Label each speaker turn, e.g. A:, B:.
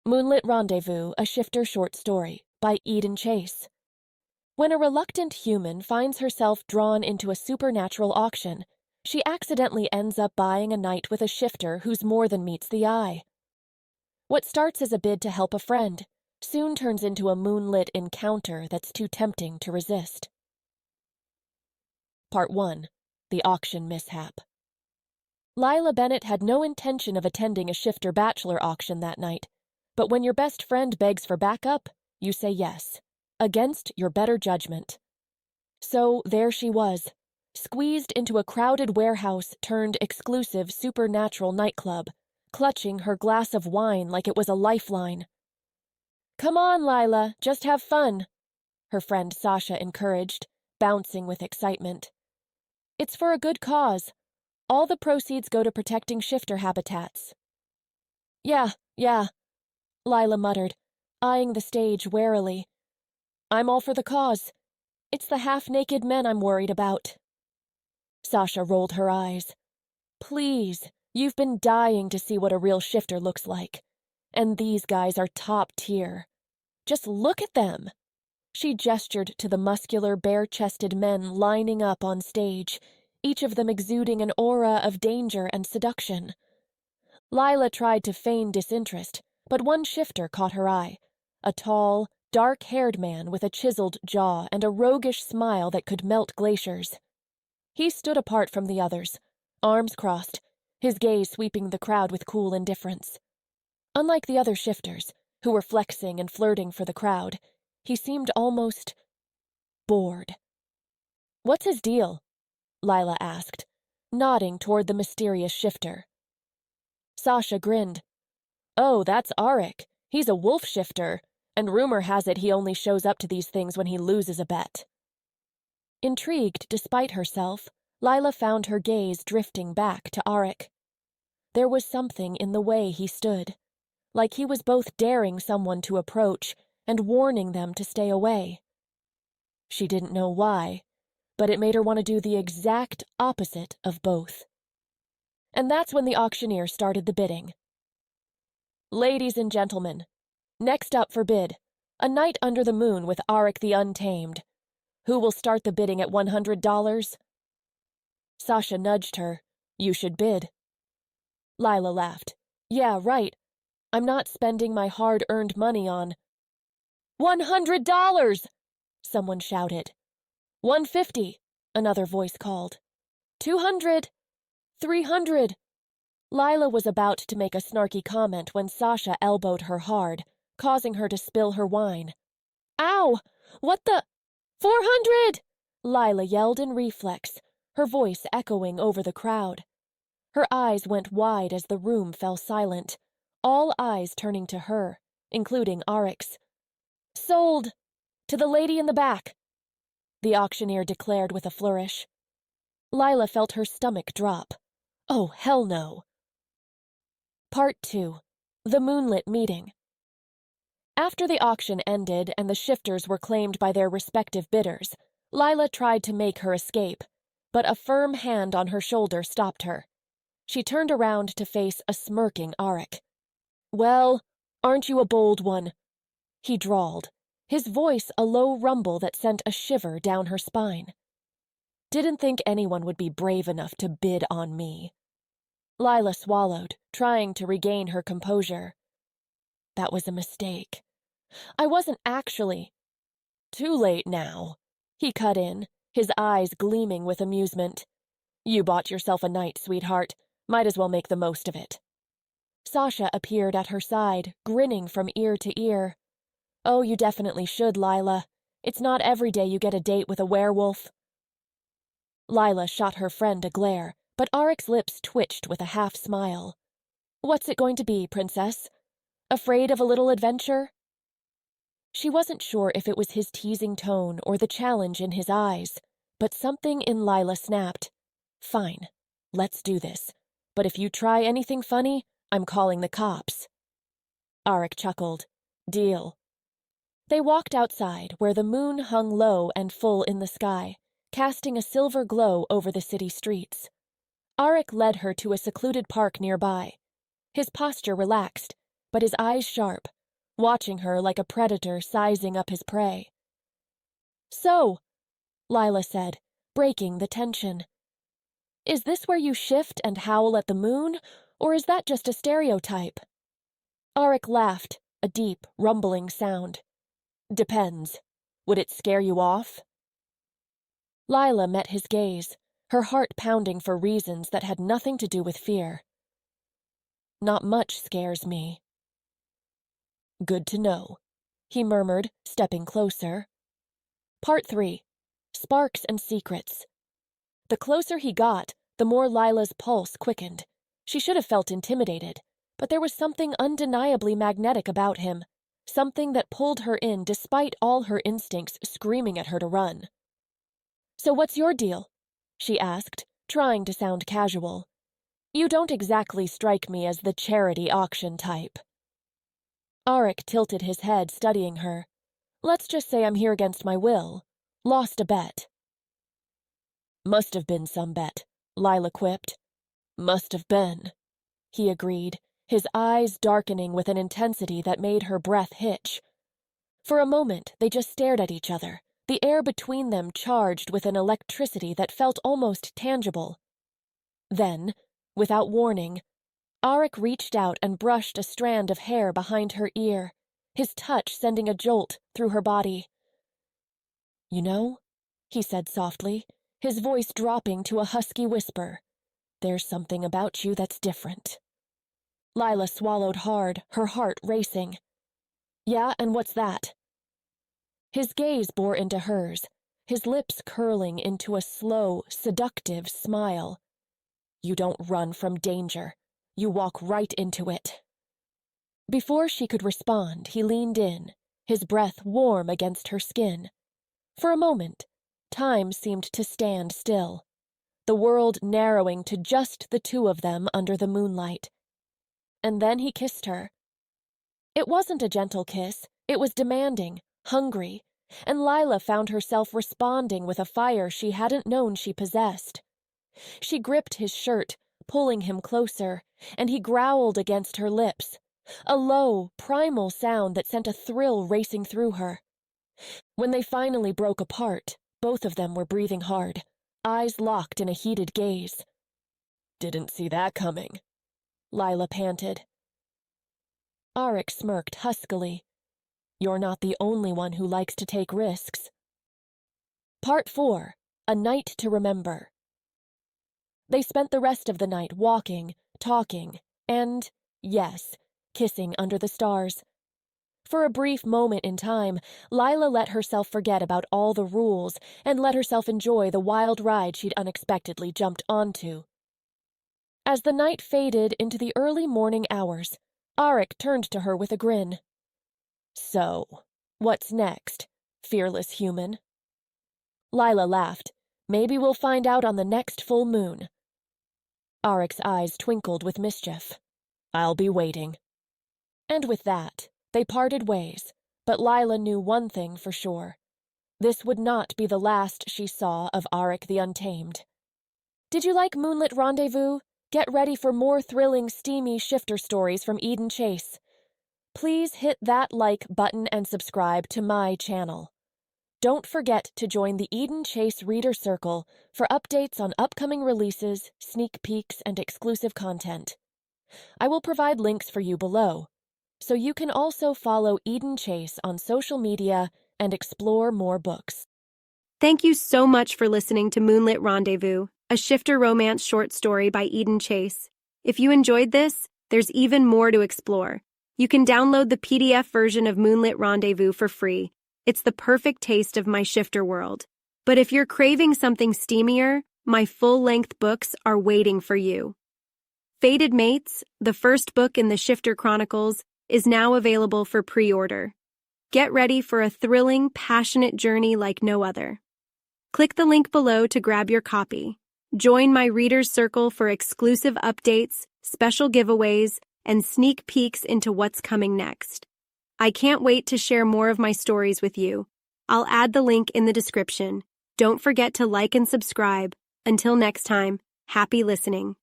A: Moonlit Rendezvous, a shifter short story, by Eden Chase. When a reluctant human finds herself drawn into a supernatural auction, she accidentally ends up buying a night with a shifter who's more than meets the eye. What starts as a bid to help a friend soon turns into a moonlit encounter that's too tempting to resist. Part 1. The Auction Mishap. Lila Bennett had no intention of attending a shifter bachelor auction that night, but when your best friend begs for backup, you say yes, against your better judgment. So there she was, squeezed into a crowded warehouse turned exclusive supernatural nightclub, clutching her glass of wine like it was a lifeline. "Come on, Lila, just have fun," her friend Sasha encouraged, bouncing with excitement. "It's for a good cause. All the proceeds go to protecting shifter habitats." Yeah, Lila muttered, eyeing the stage warily. "I'm all for the cause. It's the half-naked men I'm worried about." Sasha rolled her eyes. "Please, you've been dying to see what a real shifter looks like. And these guys are top tier. Just look at them." She gestured to the muscular, bare-chested men lining up on stage, each of them exuding an aura of danger and seduction. Lila tried to feign disinterest, but one shifter caught her eye, a tall, dark-haired man with a chiseled jaw and a roguish smile that could melt glaciers. He stood apart from the others, arms crossed, his gaze sweeping the crowd with cool indifference. Unlike the other shifters, who were flexing and flirting for the crowd, he seemed almost bored. "What's his deal?" Lila asked, nodding toward the mysterious shifter. Sasha grinned. "Oh, that's Arik. He's a wolf shifter, and rumor has it he only shows up to these things when he loses a bet." Intrigued despite herself, Lila found her gaze drifting back to Arik. There was something in the way he stood, like he was both daring someone to approach and warning them to stay away. She didn't know why, but it made her want to do the exact opposite of both. And that's when the auctioneer started the bidding. "Ladies and gentlemen, next up for bid, a night under the moon with Arik the Untamed. Who will start the bidding at $100? Sasha nudged her. "You should bid." Lila laughed. "Yeah, right. I'm not spending my hard-earned money on—" $100! Someone shouted. $150, another voice called. $200! $300! Lila was about to make a snarky comment when Sasha elbowed her hard, causing her to spill her wine. "Ow! What the— 400! Lila yelled in reflex, her voice echoing over the crowd. Her eyes went wide as the room fell silent, all eyes turning to her, including Arik's. "Sold! To the lady in the back!" the auctioneer declared with a flourish. Lila felt her stomach drop. Oh, hell no. Part 2. The Moonlit Meeting. After the auction ended and the shifters were claimed by their respective bidders, Lila tried to make her escape, but a firm hand on her shoulder stopped her. She turned around to face a smirking Arik. "Well, aren't you a bold one?" he drawled, his voice a low rumble that sent a shiver down her spine. "Didn't think anyone would be brave enough to bid on me." Lila swallowed, trying to regain her composure. "That was a mistake. I wasn't actually—" "Too late now," he cut in, his eyes gleaming with amusement. "You bought yourself a night, sweetheart. Might as well make the most of it." Sasha appeared at her side, grinning from ear to ear. "Oh, you definitely should, Lila. It's not every day you get a date with a werewolf." Lila shot her friend a glare, but Arik's lips twitched with a half-smile. "What's it going to be, princess? Afraid of a little adventure?" She wasn't sure if it was his teasing tone or the challenge in his eyes, but something in Lila snapped. "Fine, let's do this. But if you try anything funny, I'm calling the cops." Arik chuckled. "Deal." They walked outside, where the moon hung low and full in the sky, casting a silver glow over the city streets. Arik led her to a secluded park nearby. His posture relaxed, but his eyes sharp, watching her like a predator sizing up his prey. "So," Lila said, breaking the tension. "Is this where you shift and howl at the moon, or is that just a stereotype?" Arik laughed, a deep, rumbling sound. "Depends. Would it scare you off?" Lila met his gaze, her heart pounding for reasons that had nothing to do with fear. "Not much scares me." "Good to know," he murmured, stepping closer. Part 3. Sparks and Secrets. The closer he got, the more Lila's pulse quickened. She should have felt intimidated, but there was something undeniably magnetic about him, something that pulled her in despite all her instincts screaming at her to run. "So what's your deal?" she asked, trying to sound casual. "You don't exactly strike me as the charity auction type." Arik tilted his head, studying her. "Let's just say I'm here against my will. Lost a bet." "Must have been some bet," Lila quipped. "Must have been," he agreed, his eyes darkening with an intensity that made her breath hitch. For a moment, they just stared at each other, the air between them charged with an electricity that felt almost tangible. Then, without warning, Arik reached out and brushed a strand of hair behind her ear, his touch sending a jolt through her body. "You know," he said softly, his voice dropping to a husky whisper, "there's something about you that's different." Lila swallowed hard, her heart racing. "Yeah, and what's that?" His gaze bore into hers, his lips curling into a slow, seductive smile. "You don't run from danger. You walk right into it." Before she could respond, he leaned in, his breath warm against her skin. For a moment, time seemed to stand still, the world narrowing to just the two of them under the moonlight. And then he kissed her. It wasn't a gentle kiss, it was demanding, hungry, and Lila found herself responding with a fire she hadn't known she possessed. She gripped his shirt, pulling him closer, and he growled against her lips, a low, primal sound that sent a thrill racing through her. When they finally broke apart, both of them were breathing hard, eyes locked in a heated gaze. "Didn't see that coming," Lila panted. Arik smirked huskily. "You're not the only one who likes to take risks." Part 4. A Night to Remember. They spent the rest of the night walking, talking, and, yes, kissing under the stars. For a brief moment in time, Lila let herself forget about all the rules and let herself enjoy the wild ride she'd unexpectedly jumped onto. As the night faded into the early morning hours, Arik turned to her with a grin. "So, what's next, fearless human?" Lila laughed. "Maybe we'll find out on the next full moon." Arik's eyes twinkled with mischief. "I'll be waiting." And with that, they parted ways, but Lila knew one thing for sure. This would not be the last she saw of Arik the Untamed. Did you like Moonlit Rendezvous? Get ready for more thrilling, steamy shifter stories from Eden Chase. Please hit that like button and subscribe to my channel. Don't forget to join the Eden Chase Reader Circle for updates on upcoming releases, sneak peeks, and exclusive content. I will provide links for you below, so you can also follow Eden Chase on social media and explore more books.
B: Thank you so much for listening to Moonlit Rendezvous, a shifter romance short story by Eden Chase. If you enjoyed this, there's even more to explore. You can download the PDF version of Moonlit Rendezvous for free. It's the perfect taste of my shifter world. But if you're craving something steamier, my full-length books are waiting for you. Fated Mates, the first book in the Shifter Chronicles, is now available for pre-order. Get ready for a thrilling, passionate journey like no other. Click the link below to grab your copy. Join my Reader's Circle for exclusive updates, special giveaways, and sneak peeks into what's coming next. I can't wait to share more of my stories with you. I'll add the link in the description. Don't forget to like and subscribe. Until next time, happy listening.